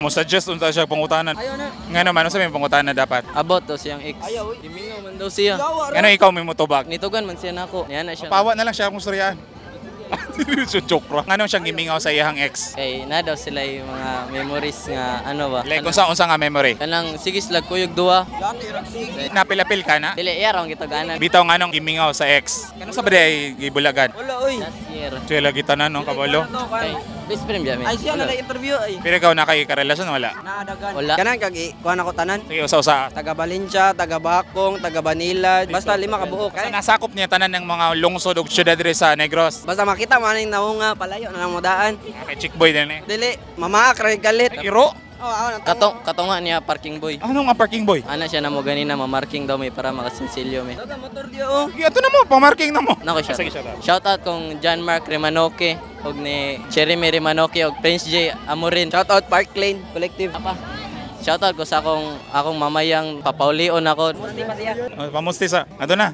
Mo suggest unta siya pangutanan. Ayaw na. Nga naman sa may pangutanan dapat. Abot to siyang ex. Ayaw. Gimingaw man daw siya. Ano ikaw may motobag? Nitugan man siya nako. Niya na siya. Pawa na lang siya kung suryaan. Joke ra. Anong siyang gimingaw sa iyang ex? Kay na daw sila yung mga memories nga ano ba. Like unsa nga memory? Kanang sige slag kuyog duwa. Napilapil ka na? Dili iya raw kita ganan. Bitaw nga nung gimingaw sa ex. Kano sa bade ay gibulagan? Wala oy. Last year. Siya lagi tanan no kabalo. Kay best friend biya mi. Ay siya na interview ay. Pero ikaw nakikikarelasyon wala? Naadagan. Wala. Kanang kag kuan ako tanan. Sige usa-usa. Taga Valencia, taga Bacong, taga Banilad, basta 5 ka buok. Sa nasakop niya tanan ng mga lungsod ug syudad diri sa Negros. Basta makita man ning naunga palayo na lang mo daan. Kay chick boy din eh. Dili, mamaak ra galit. Iro. Oh, ako na Katonga niya parking boy. Ano nga parking boy? Ana siya na mo ganina mamarking daw may para makasensilyo mi. Daga motor diyo oh. Sige, ato na mo, pamarking na mo. Nako siya. Sige, shout out. Shout out kong John Mark Remanoke og ni Jeremy Remanoke og Prince J Amorin. Shout out Park Lane Collective. Apa? Shout out ko sa akong mamayang papaulion ako. Musti pa siya. Pamusti sa. Ato na.